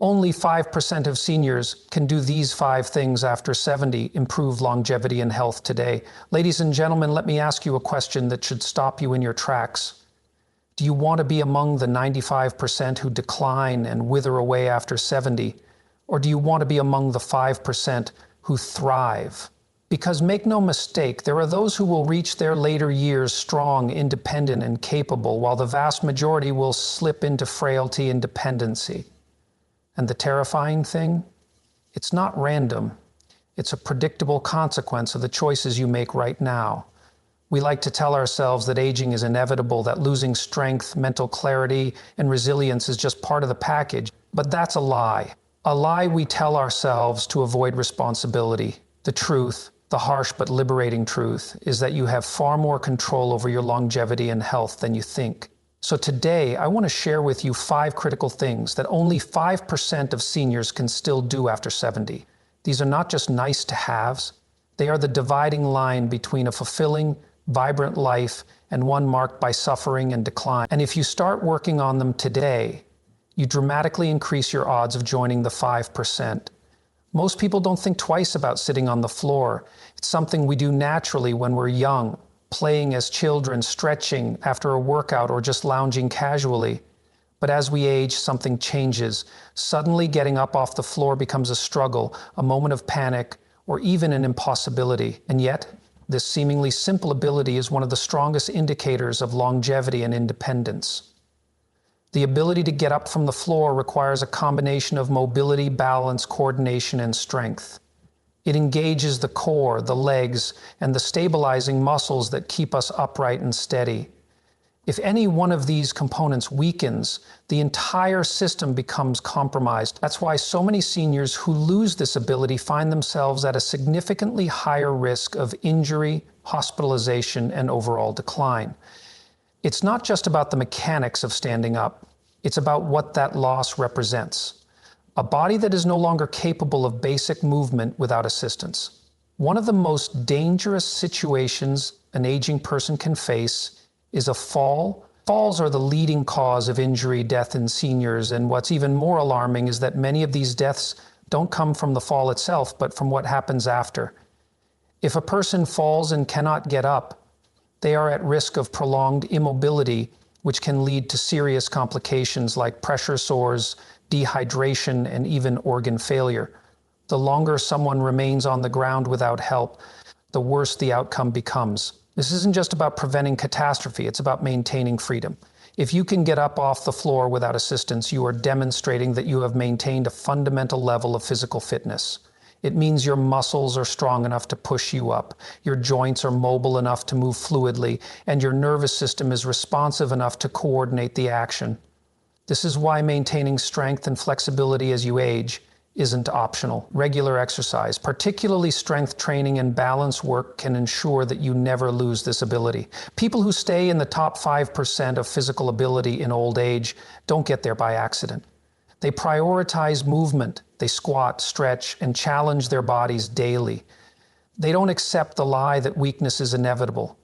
Only 5% of seniors can do these 5 things after 70, improve longevity and health today. Ladies and gentlemen, let me ask you a question that should stop you in your tracks. Do you want to be among the 95% who decline and wither away after 70? Or do you want to be among the 5% who thrive? Because make no mistake, there are those who will reach their later years strong, independent, and capable, while the vast majority will slip into frailty and dependency. And the terrifying thing? It's not random. It's a predictable consequence of the choices you make right now. We like to tell ourselves that aging is inevitable, that losing strength, mental clarity, and resilience is just part of the package. But that's a lie. A lie we tell ourselves to avoid responsibility. The truth, the harsh but liberating truth, is that you have far more control over your longevity and health than you think. So today, I want to share with you 5 critical things that only 5% of seniors can still do after 70. These are not just nice to haves. They are the dividing line between a fulfilling, vibrant life and one marked by suffering and decline. And if you start working on them today, you dramatically increase your odds of joining the 5%. Most people don't think twice about sitting on the floor. It's something we do naturally when we're young, playing as children, stretching after a workout, or just lounging casually. But as we age, something changes. Suddenly getting up off the floor becomes a struggle, a moment of panic, or even an impossibility. And yet, this seemingly simple ability is one of the strongest indicators of longevity and independence. The ability to get up from the floor requires a combination of mobility, balance, coordination, and strength. It engages the core, the legs, and the stabilizing muscles that keep us upright and steady. If any one of these components weakens, the entire system becomes compromised. That's why so many seniors who lose this ability find themselves at a significantly higher risk of injury, hospitalization, and overall decline. It's not just about the mechanics of standing up. It's about what that loss represents. A body that is no longer capable of basic movement without assistance. One of the most dangerous situations an aging person can face is a fall. Falls are the leading cause of injury, death in seniors, and what's even more alarming is that many of these deaths don't come from the fall itself, but from what happens after. If a person falls and cannot get up, they are at risk of prolonged immobility, which can lead to serious complications like pressure sores, dehydration, and even organ failure. The longer someone remains on the ground without help, the worse the outcome becomes. This isn't just about preventing catastrophe, it's about maintaining freedom. If you can get up off the floor without assistance, you are demonstrating that you have maintained a fundamental level of physical fitness. It means your muscles are strong enough to push you up, your joints are mobile enough to move fluidly, and your nervous system is responsive enough to coordinate the action. This is why maintaining strength and flexibility as you age isn't optional. Regular exercise, particularly strength training and balance work, can ensure that you never lose this ability. People who stay in the top 5% of physical ability in old age don't get there by accident. They prioritize movement. They squat, stretch, and challenge their bodies daily. They don't accept the lie that weakness is inevitable,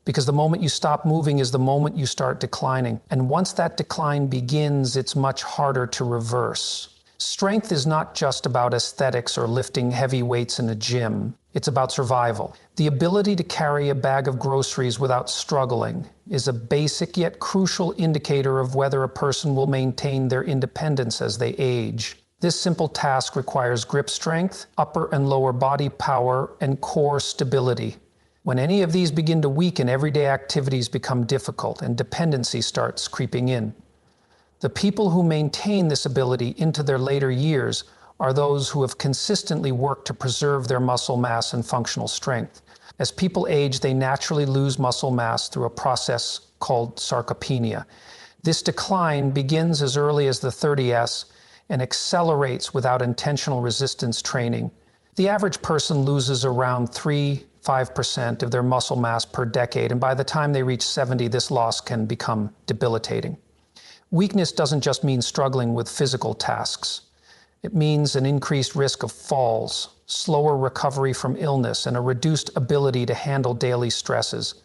because the moment you stop moving is the moment you start declining. And once that decline begins, it's much harder to reverse. Strength is not just about aesthetics or lifting heavy weights in a gym. It's about survival. The ability to carry a bag of groceries without struggling is a basic yet crucial indicator of whether a person will maintain their independence as they age. This simple task requires grip strength, upper and lower body power, and core stability. When any of these begin to weaken, everyday activities become difficult and dependency starts creeping in. The people who maintain this ability into their later years are those who have consistently worked to preserve their muscle mass and functional strength. As people age, they naturally lose muscle mass through a process called sarcopenia. This decline begins as early as the 30s and accelerates without intentional resistance training. The average person loses around 3–5% of their muscle mass per decade, and by the time they reach 70, this loss can become debilitating. Weakness doesn't just mean struggling with physical tasks. It means an increased risk of falls, slower recovery from illness, and a reduced ability to handle daily stresses.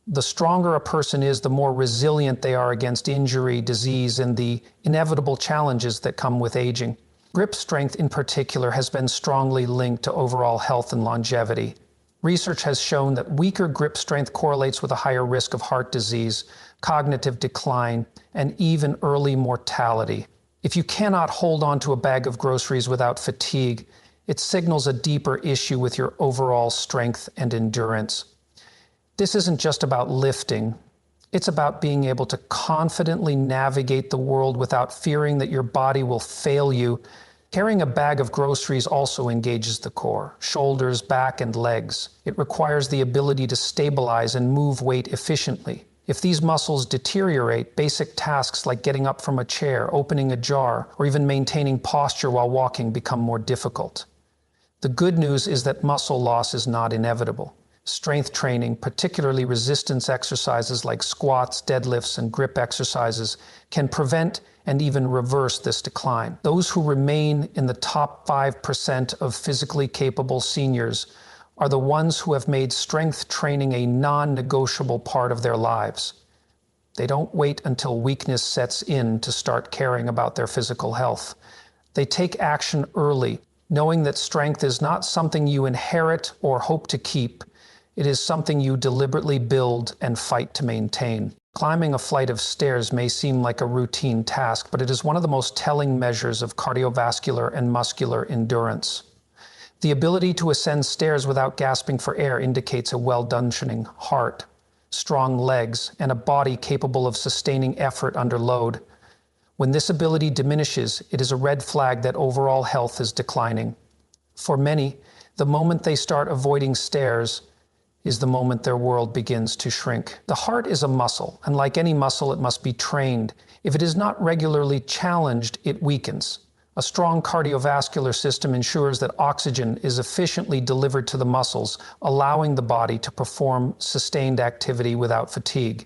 The stronger a person is, the more resilient they are against injury, disease, and the inevitable challenges that come with aging. Grip strength in particular has been strongly linked to overall health and longevity. Research has shown that weaker grip strength correlates with a higher risk of heart disease, cognitive decline, and even early mortality. If you cannot hold on to a bag of groceries without fatigue, it signals a deeper issue with your overall strength and endurance. This isn't just about lifting. It's about being able to confidently navigate the world without fearing that your body will fail you. Carrying a bag of groceries also engages the core, shoulders, back, and legs. It requires the ability to stabilize and move weight efficiently. If these muscles deteriorate, basic tasks like getting up from a chair, opening a jar, or even maintaining posture while walking become more difficult. The good news is that muscle loss is not inevitable. Strength training, particularly resistance exercises like squats, deadlifts, and grip exercises, can prevent and even reverse this decline. Those who remain in the top 5% of physically capable seniors are the ones who have made strength training a non-negotiable part of their lives. They don't wait until weakness sets in to start caring about their physical health. They take action early, knowing that strength is not something you inherit or hope to keep. It is something you deliberately build and fight to maintain. Climbing a flight of stairs may seem like a routine task, but it is one of the most telling measures of cardiovascular and muscular endurance. The ability to ascend stairs without gasping for air indicates a well-functioning heart, strong legs, and a body capable of sustaining effort under load. When this ability diminishes, it is a red flag that overall health is declining. For many, the moment they start avoiding stairs is the moment their world begins to shrink. The heart is a muscle, and like any muscle, it must be trained. If it is not regularly challenged, it weakens. A strong cardiovascular system ensures that oxygen is efficiently delivered to the muscles, allowing the body to perform sustained activity without fatigue.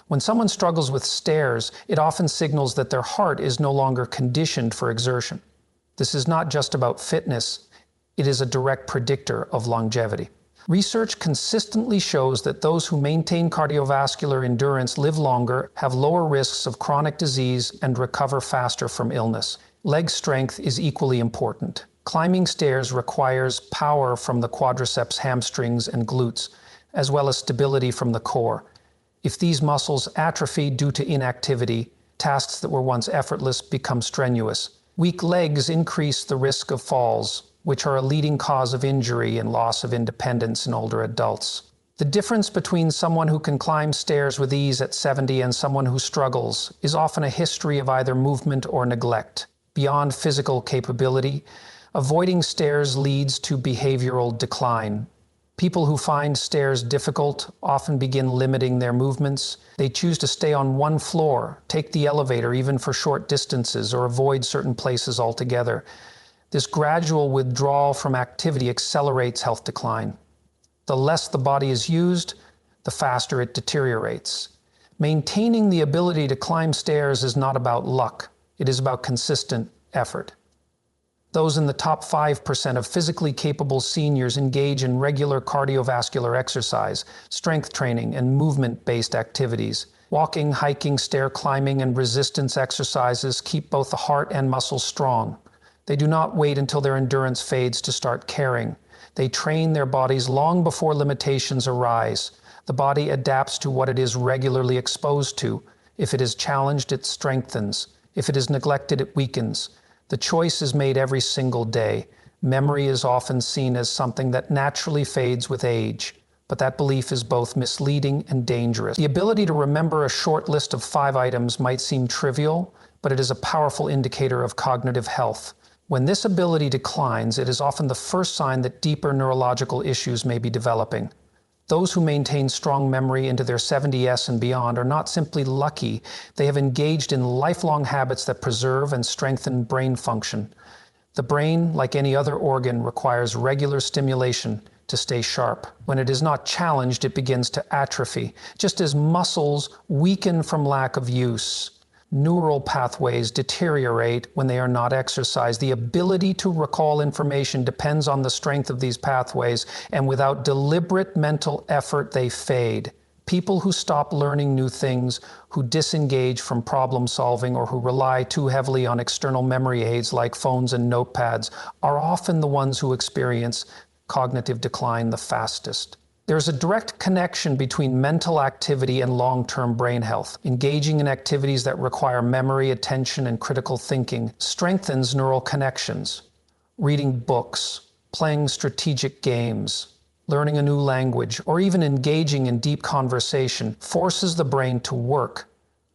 When someone struggles with stairs, it often signals that their heart is no longer conditioned for exertion. This is not just about fitness, it is a direct predictor of longevity. Research consistently shows that those who maintain cardiovascular endurance live longer, have lower risks of chronic disease, and recover faster from illness. Leg strength is equally important. Climbing stairs requires power from the quadriceps, hamstrings, and glutes, as well as stability from the core. If these muscles atrophy due to inactivity, tasks that were once effortless become strenuous. Weak legs increase the risk of falls, which are a leading cause of injury and loss of independence in older adults. The difference between someone who can climb stairs with ease at 70 and someone who struggles is often a history of either movement or neglect. Beyond physical capability, avoiding stairs leads to behavioral decline. People who find stairs difficult often begin limiting their movements. They choose to stay on one floor, take the elevator even for short distances, or avoid certain places altogether. This gradual withdrawal from activity accelerates health decline. The less the body is used, the faster it deteriorates. Maintaining the ability to climb stairs is not about luck. It is about consistent effort. Those in the top 5% of physically capable seniors engage in regular cardiovascular exercise, strength training, and movement-based activities. Walking, hiking, stair climbing, and resistance exercises keep both the heart and muscles strong. They do not wait until their endurance fades to start caring. They train their bodies long before limitations arise. The body adapts to what it is regularly exposed to. If it is challenged, it strengthens. If it is neglected, it weakens. The choice is made every single day. Memory is often seen as something that naturally fades with age, but that belief is both misleading and dangerous. The ability to remember a short list of 5 items might seem trivial, but it is a powerful indicator of cognitive health. When this ability declines, it is often the first sign that deeper neurological issues may be developing. Those who maintain strong memory into their 70s and beyond are not simply lucky, they have engaged in lifelong habits that preserve and strengthen brain function. The brain, like any other organ, requires regular stimulation to stay sharp. When it is not challenged, it begins to atrophy, just as muscles weaken from lack of use. Neural pathways deteriorate when they are not exercised. The ability to recall information depends on the strength of these pathways, and without deliberate mental effort, they fade. People who stop learning new things, who disengage from problem solving, or who rely too heavily on external memory aids like phones and notepads are often the ones who experience cognitive decline the fastest. There's a direct connection between mental activity and long-term brain health. Engaging in activities that require memory, attention, and critical thinking strengthens neural connections. Reading books, playing strategic games, learning a new language, or even engaging in deep conversation forces the brain to work,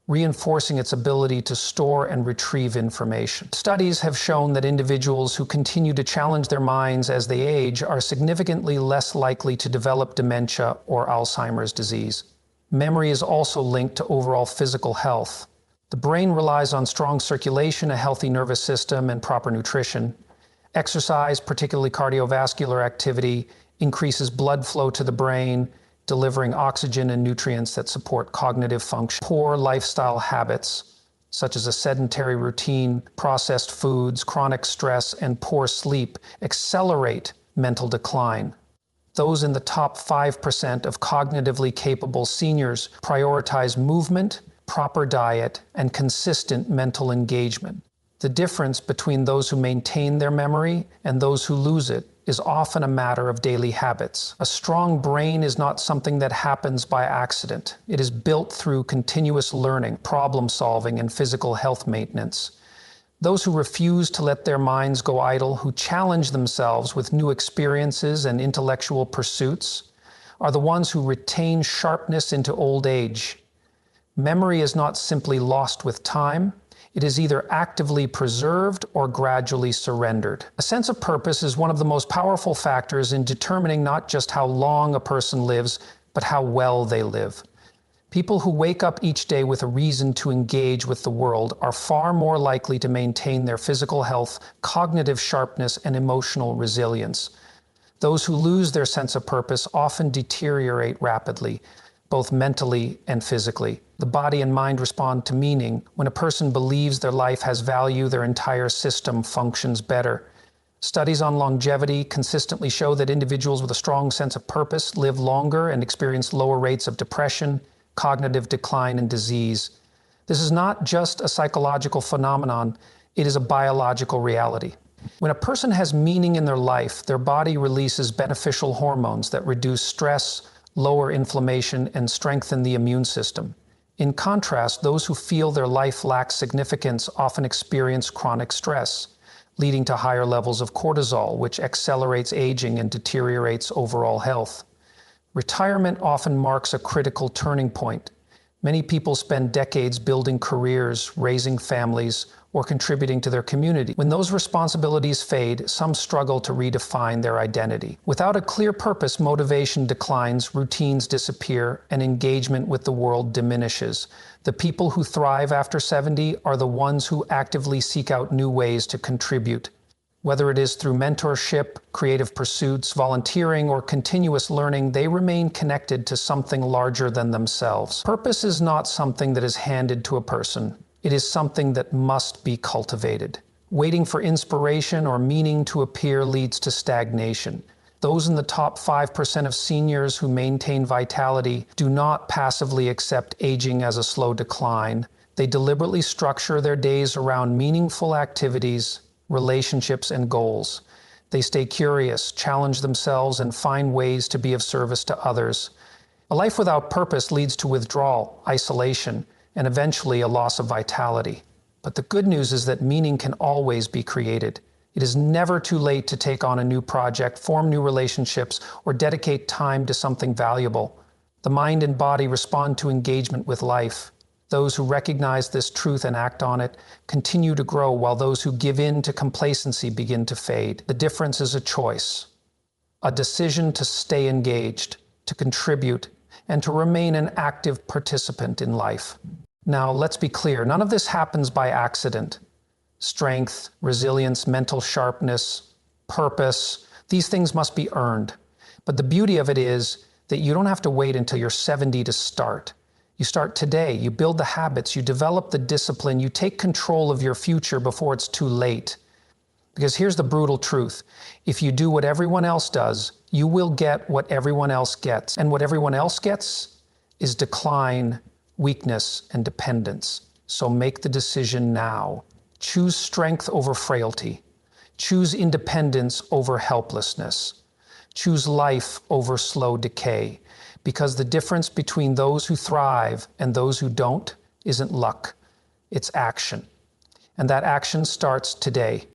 reinforcing its ability to store and retrieve information. Studies have shown that individuals who continue to challenge their minds as they age are significantly less likely to develop dementia or Alzheimer's disease. Memory is also linked to overall physical health. The brain relies on strong circulation, a healthy nervous system, and proper nutrition. Exercise, particularly cardiovascular activity, increases blood flow to the brain, delivering oxygen and nutrients that support cognitive function. Poor lifestyle habits, such as a sedentary routine, processed foods, chronic stress, and poor sleep, accelerate mental decline. Those in the top 5% of cognitively capable seniors prioritize movement, proper diet, and consistent mental engagement. The difference between those who maintain their memory and those who lose it is often a matter of daily habits. A strong brain is not something that happens by accident. It is built through continuous learning, problem solving, and physical health maintenance. Those who refuse to let their minds go idle, who challenge themselves with new experiences and intellectual pursuits, are the ones who retain sharpness into old age. Memory is not simply lost with time. It is either actively preserved or gradually surrendered. A sense of purpose is one of the most powerful factors in determining not just how long a person lives, but how well they live. People who wake up each day with a reason to engage with the world are far more likely to maintain their physical health, cognitive sharpness, and emotional resilience. Those who lose their sense of purpose often deteriorate rapidly, both mentally and physically. The body and mind respond to meaning. When a person believes their life has value, their entire system functions better. Studies on longevity consistently show that individuals with a strong sense of purpose live longer and experience lower rates of depression, cognitive decline, and disease. This is not just a psychological phenomenon, it is a biological reality. When a person has meaning in their life, their body releases beneficial hormones that reduce stress, lower inflammation, and strengthen the immune system. In contrast, those who feel their life lacks significance often experience chronic stress, leading to higher levels of cortisol, which accelerates aging and deteriorates overall health. Retirement often marks a critical turning point. Many people spend decades building careers, raising families, or contributing to their community. When those responsibilities fade, some struggle to redefine their identity. Without a clear purpose, motivation declines, routines disappear, and engagement with the world diminishes. The people who thrive after 70 are the ones who actively seek out new ways to contribute. Whether it is through mentorship, creative pursuits, volunteering, or continuous learning, they remain connected to something larger than themselves. Purpose is not something that is handed to a person. It is something that must be cultivated. Waiting for inspiration or meaning to appear leads to stagnation. Those in the top 5% of seniors who maintain vitality do not passively accept aging as a slow decline. They deliberately structure their days around meaningful activities, relationships, and goals. They stay curious, challenge themselves, and find ways to be of service to others. A life without purpose leads to withdrawal, isolation, and eventually a loss of vitality. But the good news is that meaning can always be created. It is never too late to take on a new project, form new relationships, or dedicate time to something valuable. The mind and body respond to engagement with life. Those who recognize this truth and act on it continue to grow, while those who give in to complacency begin to fade. The difference is a choice, a decision to stay engaged, to contribute, and to remain an active participant in life. Now, let's be clear, none of this happens by accident. Strength, resilience, mental sharpness, purpose, these things must be earned. But the beauty of it is that you don't have to wait until you're 70 to start. You start today, you build the habits, you develop the discipline, you take control of your future before it's too late. Because here's the brutal truth. If you do what everyone else does, you will get what everyone else gets. And what everyone else gets is decline, weakness, and dependence. So make the decision now. Choose strength over frailty. Choose independence over helplessness. Choose life over slow decay. Because the difference between those who thrive and those who don't isn't luck, it's action. And that action starts today.